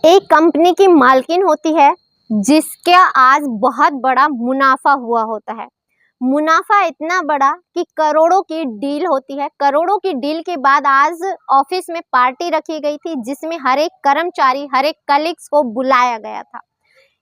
एक कंपनी की मालकिन होती है जिसका आज बहुत बड़ा मुनाफा हुआ होता है। मुनाफा इतना बड़ा कि करोड़ों की डील होती है। करोड़ों की डील के बाद आज ऑफिस में पार्टी रखी गई थी जिसमें हर एक कर्मचारी, हर एक कलीग्स को बुलाया गया था।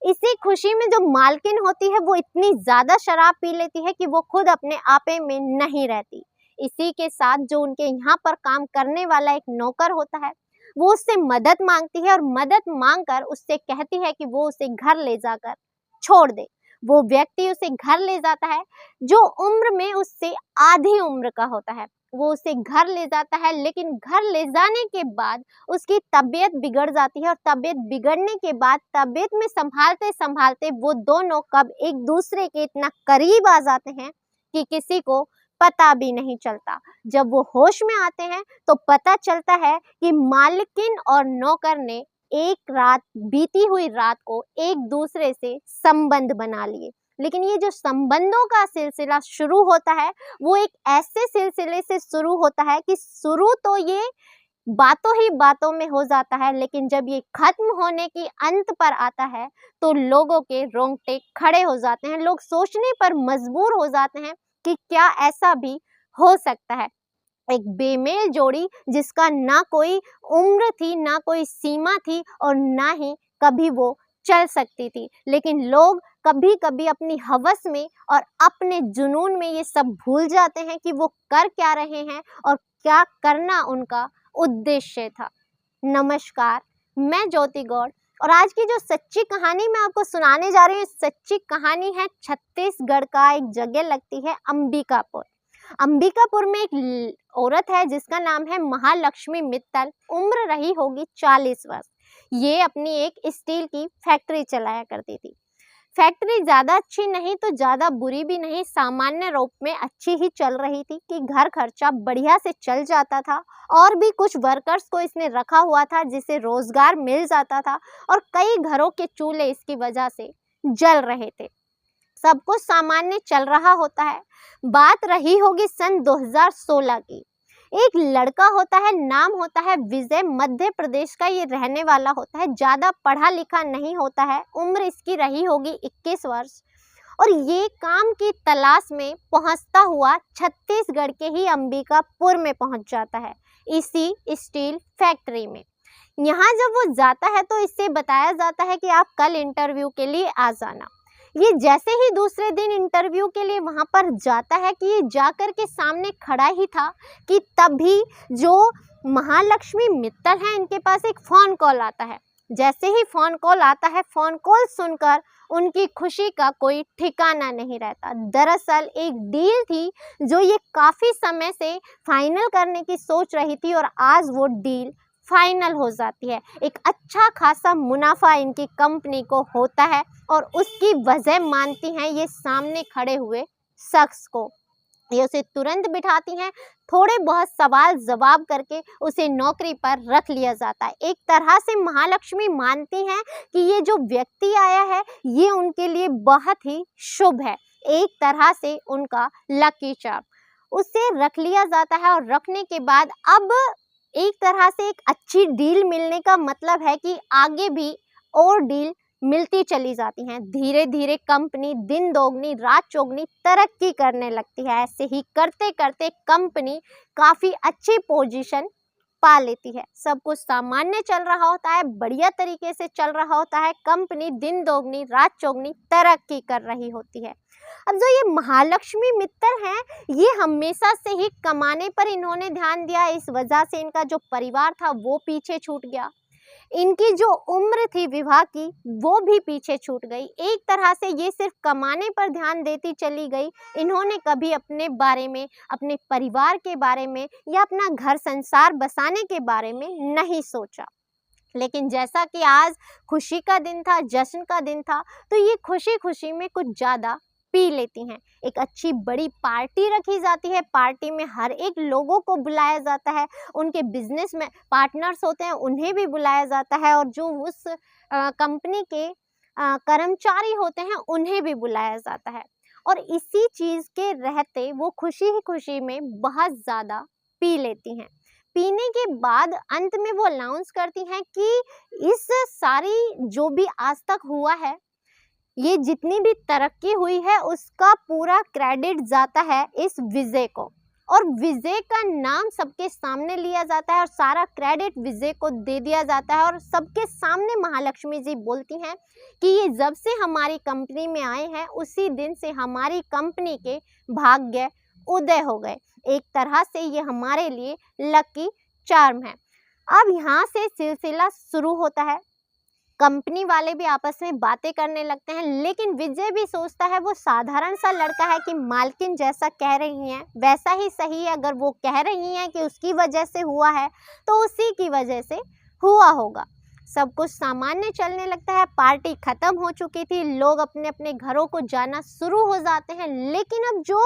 इसी खुशी में जो मालकिन होती है वो इतनी ज्यादा शराब पी लेती है कि वो खुद अपने आपे में नहीं रहती। इसी के साथ जो उनके यहाँ पर काम करने वाला एक नौकर होता है वो उससे मदद मांगती है और मदद मांगकर उससे कहती है कि वो उसे घर ले जाकर छोड़ दे। वो व्यक्ति उसे घर ले जाता है जो उम्र में उससे आधी उम्र का होता है। वो उसे घर ले जाता है, लेकिन घर ले जाने के बाद उसकी तबीयत बिगड़ जाती है और तबीयत बिगड़ने के बाद तबीयत में संभालते संभालते वो दोनों कब एक दूसरे के इतना करीब आ जाते हैं कि किसी को पता भी नहीं चलता। जब वो होश में आते हैं तो पता चलता है कि मालकिन और नौकर ने एक रात, बीती हुई रात को एक दूसरे से संबंध बना लिए। लेकिन ये जो संबंधों का सिलसिला शुरू होता है वो एक ऐसे सिलसिले से शुरू होता है कि शुरू तो ये बातों ही बातों में हो जाता है, लेकिन जब ये खत्म होने की अंत पर आता है तो लोगों के रोंगटे खड़े हो जाते हैं। लोग सोचने पर मजबूर हो जाते हैं कि क्या ऐसा भी हो सकता है। एक बेमेल जोड़ी जिसका ना कोई उम्र थी, ना कोई सीमा थी और ना ही कभी वो चल सकती थी, लेकिन लोग कभी कभी अपनी हवस में और अपने जुनून में ये सब भूल जाते हैं कि वो कर क्या रहे हैं और क्या करना उनका उद्देश्य था। नमस्कार, मैं ज्योति गौड़ और आज की जो सच्ची कहानी मैं आपको सुनाने जा रही हूँ, सच्ची कहानी है छत्तीसगढ़ का एक जगह लगती है अंबिकापुर। अंबिकापुर में एक औरत है जिसका नाम है महालक्ष्मी मित्तल। उम्र रही होगी 40 वर्ष। ये अपनी एक स्टील की फैक्ट्री चलाया करती थी। फैक्ट्री ज्यादा अच्छी नहीं तो ज्यादा बुरी भी नहीं, सामान्य रूप में अच्छी ही चल रही थी कि घर खर्चा बढ़िया से चल जाता था और भी कुछ वर्कर्स को इसने रखा हुआ था जिसे रोजगार मिल जाता था और कई घरों के चूल्हे इसकी वजह से जल रहे थे। सब कुछ सामान्य चल रहा होता है। बात रही होगी सन 2016 की। एक लड़का होता है, नाम होता है विजय, मध्य प्रदेश का ये रहने वाला होता है। ज्यादा पढ़ा लिखा नहीं होता है, उम्र इसकी रही होगी 21 वर्ष और ये काम की तलाश में पहुंचता हुआ छत्तीसगढ़ के ही अंबिकापुर में पहुंच जाता है, इसी स्टील फैक्ट्री में। यहाँ जब वो जाता है तो इससे बताया जाता है कि आप कल इंटरव्यू के लिए आ जाना। ये जैसे ही दूसरे दिन इंटरव्यू के लिए वहां पर जाता है कि ये जाकर के सामने खड़ा ही था कि तभी जो महालक्ष्मी मित्तल है इनके पास एक फोन कॉल आता है। जैसे ही फोन कॉल आता है, फोन कॉल सुनकर उनकी खुशी का कोई ठिकाना नहीं रहता। दरअसल एक डील थी जो ये काफी समय से फाइनल करने की सोच रही थी और आज वो डील फाइनल हो जाती है। एक अच्छा खासा मुनाफा इनकी कंपनी को होता है और उसकी वजह मानती हैं ये सामने खड़े हुए शख्स को। ये उसे तुरंत बिठाती हैं, थोड़े बहुत सवाल जवाब करके उसे नौकरी पर रख लिया जाता है। एक तरह से महालक्ष्मी मानती हैं कि ये जो व्यक्ति आया है ये उनके लिए बहुत ही शुभ है, एक तरह से उनका लकी चार्म। उसे रख लिया जाता है और रखने के बाद अब एक तरह से एक अच्छी डील मिलने का मतलब है कि आगे भी और डील मिलती चली जाती हैं। धीरे धीरे कंपनी दिन दोगुनी रात चौगुनी तरक्की करने लगती है। ऐसे ही करते करते कंपनी काफ़ी अच्छी पोजीशन पा लेती है। सब कुछ सामान्य चल रहा होता है, बढ़िया तरीके से चल रहा होता है। कंपनी दिन दोगुनी रात चौगुनी तरक्की कर रही होती है। अब जो ये महालक्ष्मी मित्तल हैं, ये हमेशा से ही कमाने पर इन्होंने ध्यान दिया। इस वजह से इनका जो परिवार था वो पीछे छूट गया। इनकी जो उम्र थी विवाह की वो भी पीछे छूट गई। एक तरह से ये सिर्फ कमाने पर ध्यान देती चली गई। इन्होंने कभी अपने बारे में, अपने परिवार के बारे में या अपना घर संसार बसाने के बारे में नहीं सोचा। लेकिन जैसा कि आज खुशी का दिन था, जश्न का दिन था, तो ये खुशी खुशी में कुछ ज़्यादा पी लेती हैं। एक अच्छी बड़ी पार्टी रखी जाती है। पार्टी में हर एक लोगों को बुलाया जाता है, उनके बिजनेस में पार्टनर्स होते हैं उन्हें भी बुलाया जाता है और जो उस कंपनी के कर्मचारी होते हैं उन्हें भी बुलाया जाता है। और इसी चीज़ के रहते वो खुशी ही खुशी में बहुत ज़्यादा पी लेती हैं। पीने के बाद अंत में वो अनाउंस करती हैं कि इस सारी जो भी आज तक हुआ है, ये जितनी भी तरक्की हुई है उसका पूरा क्रेडिट जाता है इस विजय को, और विजय का नाम सबके सामने लिया जाता है और सारा क्रेडिट विजय को दे दिया जाता है। और सबके सामने महालक्ष्मी जी बोलती हैं कि ये जब से हमारी कंपनी में आए हैं उसी दिन से हमारी कंपनी के भाग्य उदय हो गए। एक तरह से ये हमारे लिए लकी चार्म है। अब यहाँ से सिलसिला शुरू होता है। कंपनी वाले भी आपस में बातें करने लगते हैं, लेकिन विजय भी सोचता है वो साधारण सा लड़का है कि मालकिन जैसा कह रही हैं वैसा ही सही है। अगर वो कह रही हैं कि उसकी वजह से हुआ है तो उसी की वजह से हुआ होगा। सब कुछ सामान्य चलने लगता है। पार्टी खत्म हो चुकी थी, लोग अपने अपने घरों को जाना शुरू हो जाते हैं। लेकिन अब जो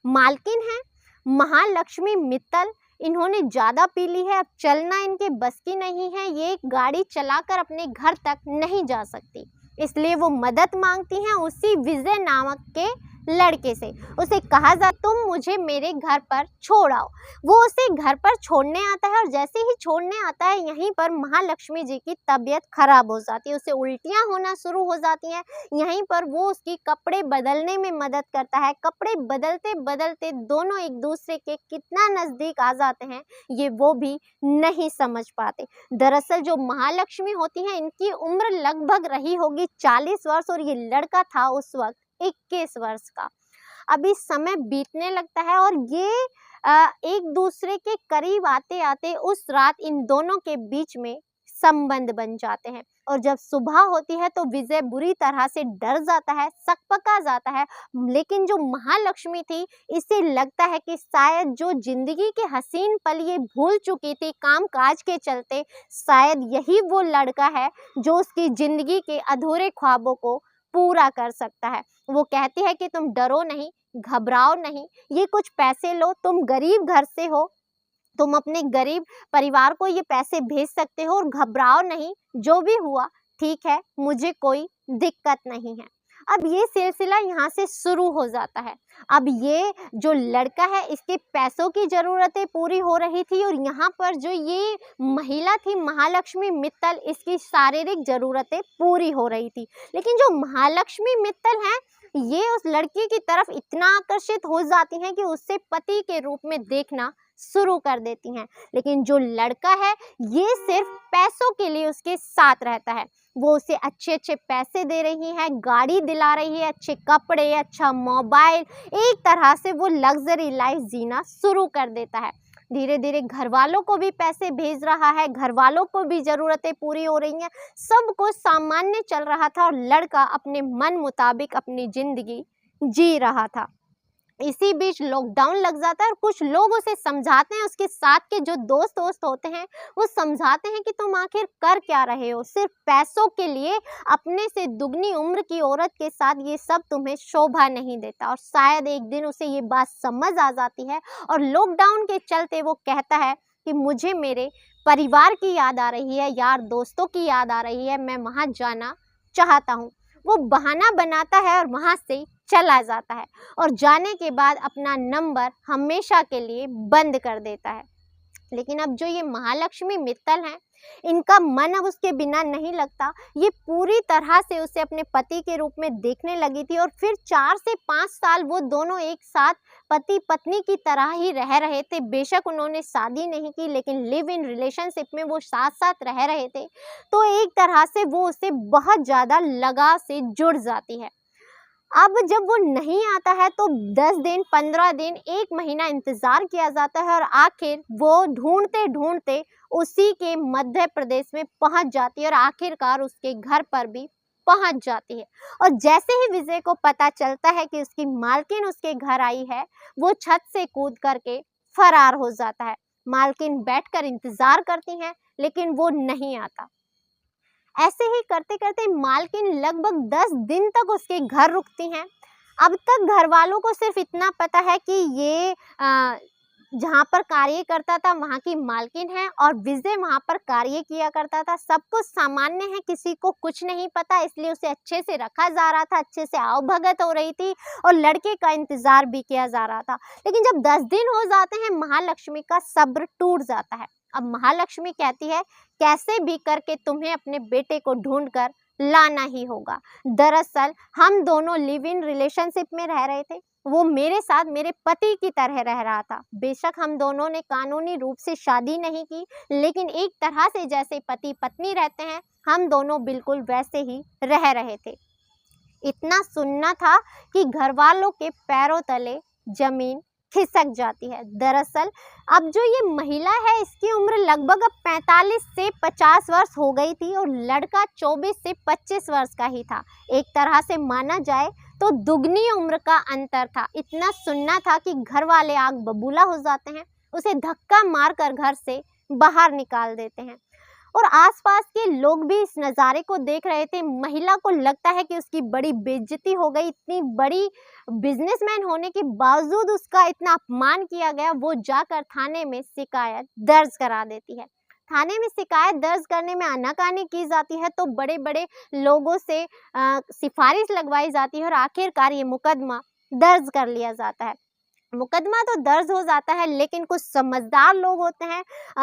मालकिन है महालक्ष्मी मित्तल, इन्होंने ज़्यादा पी ली है, अब चलना इनके बस की नहीं है, ये गाड़ी चलाकर अपने घर तक नहीं जा सकती। इसलिए वो मदद मांगती हैं उसी विजय नामक के लड़के से। उसे कहा जा तुम मुझे मेरे घर पर छोड़ आओ। वो उसे घर पर छोड़ने आता है और जैसे ही छोड़ने आता है यहीं पर महालक्ष्मी जी की तबीयत खराब हो जाती है, उसे उल्टियाँ होना शुरू हो जाती हैं। यहीं पर वो उसकी कपड़े बदलने में मदद करता है। कपड़े बदलते बदलते दोनों एक दूसरे के कितना नज़दीक आ जाते हैं ये वो भी नहीं समझ पाते। दरअसल जो महालक्ष्मी होती हैं इनकी उम्र लगभग रही होगी 40 वर्ष और ये लड़का था उस वक्त 21 वर्ष का। अभी समय बीतने लगता है और ये एक दूसरे के करीब आते आते उस रात इन दोनों के बीच में संबंध बन जाते हैं। और जब सुबह होती है तो विजय बुरी तरह से डर जाता है, सकपका जाता है। लेकिन जो महालक्ष्मी थी इसे लगता है कि शायद जो जिंदगी के हसीन पल ये भूल चुकी थी काम काज के चलते, शायद यही वो लड़का है जो उसकी जिंदगी के अधूरे ख्वाबों को पूरा कर सकता है। वो कहती है कि तुम डरो नहीं, घबराओ नहीं, ये कुछ पैसे लो, तुम गरीब घर से हो, तुम अपने गरीब परिवार को ये पैसे भेज सकते हो और घबराओ नहीं, जो भी हुआ ठीक है, मुझे कोई दिक्कत नहीं है। अब ये सिलसिला यहाँ से शुरू हो जाता है। अब ये जो लड़का है इसके पैसों की ज़रूरतें पूरी हो रही थी और यहाँ पर जो ये महिला थी महालक्ष्मी मित्तल, इसकी शारीरिक ज़रूरतें पूरी हो रही थी। लेकिन जो महालक्ष्मी मित्तल हैं ये उस लड़की की तरफ इतना आकर्षित हो जाती हैं कि उससे पति के रूप में देखना शुरू कर देती हैं। लेकिन जो लड़का है ये सिर्फ पैसों के लिए उसके साथ रहता है। वो उसे अच्छे अच्छे पैसे दे रही है, गाड़ी दिला रही है, अच्छे कपड़े, अच्छा मोबाइल, एक तरह से वो लग्जरी लाइफ जीना शुरू कर देता है। धीरे धीरे घर वालों को भी पैसे भेज रहा है, घर वालों को भी ज़रूरतें पूरी हो रही हैं, सब कुछ सामान्य चल रहा था और लड़का अपने मन मुताबिक अपनी ज़िंदगी जी रहा था। इसी बीच लॉकडाउन लग जाता है और कुछ लोग उसे समझाते हैं, उसके साथ के जो दोस्त होते हैं वो समझाते हैं कि तुम आखिर कर क्या रहे हो, सिर्फ पैसों के लिए अपने से दुगनी उम्र की औरत के साथ ये सब तुम्हें शोभा नहीं देता। और शायद एक दिन उसे ये बात समझ आ जाती है और लॉकडाउन के चलते वो कहता है कि मुझे मेरे परिवार की याद आ रही है, यार दोस्तों की याद आ रही है, मैं वहाँ जाना चाहता हूँ। वो बहाना बनाता है और वहाँ से चला जाता है और जाने के बाद अपना नंबर हमेशा के लिए बंद कर देता है। लेकिन अब जो ये महालक्ष्मी मित्तल हैं इनका मन अब उसके बिना नहीं लगता। ये पूरी तरह से उसे अपने पति के रूप में देखने लगी थी और फिर 4 से 5 साल वो दोनों एक साथ पति पत्नी की तरह ही रह रहे थे। बेशक उन्होंने शादी नहीं की लेकिन लिव इन रिलेशनशिप में वो साथ साथ रह रहे थे, तो एक तरह से वो उससे बहुत ज़्यादा लगाव से जुड़ जाती है। अब जब वो नहीं आता है तो 10 दिन, 15 दिन, 1 महीना इंतज़ार किया जाता है और आखिर वो ढूंढते ढूंढते उसी के मध्य प्रदेश में पहुंच जाती है और आखिरकार उसके घर पर भी पहुंच जाती है। और जैसे ही विजय को पता चलता है कि उसकी मालकिन उसके घर आई है, वो छत से कूद करके फरार हो जाता है। मालकिन बैठकर इंतज़ार करती हैं लेकिन वो नहीं आता। ऐसे ही करते करते मालकिन लगभग 10 दिन तक उसके घर रुकती हैं। अब तक घर वालों को सिर्फ इतना पता है कि ये जहाँ पर कार्य करता था वहाँ की मालकिन है और विजय वहाँ पर कार्य किया करता था। सब कुछ सामान्य है, किसी को कुछ नहीं पता, इसलिए उसे अच्छे से रखा जा रहा था, अच्छे से आवभगत हो रही थी और लड़के का इंतजार भी किया जा रहा था। लेकिन जब 10 दिन हो जाते हैं महालक्ष्मी का सब्र टूट जाता है। अब महालक्ष्मी कहती है कैसे भी करके तुम्हें अपने बेटे को ढूंढ कर लाना ही होगा। दरअसल हम दोनों लिव इन रिलेशनशिप में रह रहे थे, वो मेरे साथ मेरे पति की तरह रह रहा था। बेशक हम दोनों ने कानूनी रूप से शादी नहीं की, लेकिन एक तरह से जैसे पति पत्नी रहते हैं हम दोनों बिल्कुल वैसे ही रह रहे थे। इतना सुनना था कि घर वालों के पैरों तले जमीन खिसक जाती है। दरअसल अब जो ये महिला है इसकी उम्र लगभग अब 45 से 50 वर्ष हो गई थी और लड़का 24 से 25 वर्ष का ही था। एक तरह से माना जाए तो दुगनी उम्र का अंतर था। इतना सुनना था कि घर वाले आग बबूला हो जाते हैं, उसे धक्का मारकर घर से बाहर निकाल देते हैं। और आसपास के लोग भी इस नज़ारे को देख रहे थे। महिला को लगता है कि उसकी बड़ी बेइज्जती हो गई, इतनी बड़ी बिजनेसमैन होने के बावजूद उसका इतना अपमान किया गया। वो जाकर थाने में शिकायत दर्ज करा देती है। थाने में शिकायत दर्ज करने में आनाकानी की जाती है तो बड़े बड़े लोगों से सिफारिश लगवाई जाती है और आखिरकार ये मुकदमा दर्ज कर लिया जाता है। मुकदमा तो दर्ज हो जाता है, लेकिन कुछ समझदार लोग होते हैं,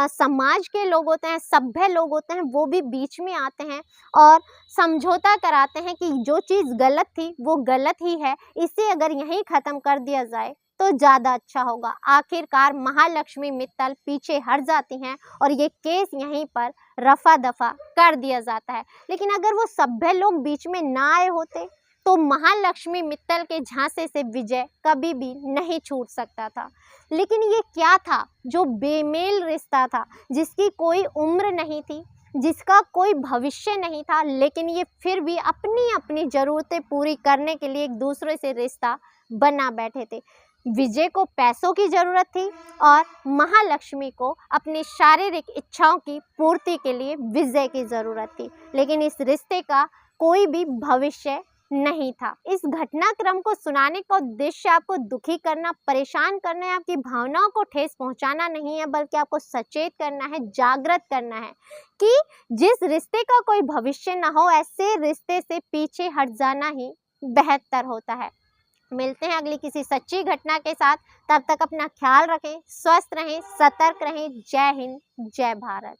समाज के लोग होते हैं, सभ्य लोग होते हैं, वो भी बीच में आते हैं और समझौता कराते हैं कि जो चीज़ गलत थी वो गलत ही है, इसे अगर यहीं ख़त्म कर दिया जाए तो ज़्यादा अच्छा होगा। आखिरकार महालक्ष्मी मित्तल पीछे हट जाती हैं और ये केस यहीं पर रफा दफा कर दिया जाता है। लेकिन अगर वो सभ्य लोग बीच में ना आए होते तो महालक्ष्मी मित्तल के झांसे से विजय कभी भी नहीं छूट सकता था। लेकिन ये क्या था जो बेमेल रिश्ता था, जिसकी कोई उम्र नहीं थी, जिसका कोई भविष्य नहीं था, लेकिन ये फिर भी अपनी अपनी ज़रूरतें पूरी करने के लिए एक दूसरे से रिश्ता बना बैठे थे। विजय को पैसों की ज़रूरत थी और महालक्ष्मी को अपनी शारीरिक इच्छाओं की पूर्ति के लिए विजय की ज़रूरत थी, लेकिन इस रिश्ते का कोई भी भविष्य नहीं था। इस घटनाक्रम को सुनाने का उद्देश्य आपको दुखी करना, परेशान करना है, आपकी भावनाओं को ठेस पहुंचाना नहीं है, बल्कि आपको सचेत करना है, जागृत करना है कि जिस रिश्ते का कोई भविष्य ना हो, ऐसे रिश्ते से पीछे हट जाना ही बेहतर होता है। मिलते हैं अगली किसी सच्ची घटना के साथ। तब तक अपना ख्याल रखें, स्वस्थ रहें, सतर्क रहें। जय हिंद, जय भारत।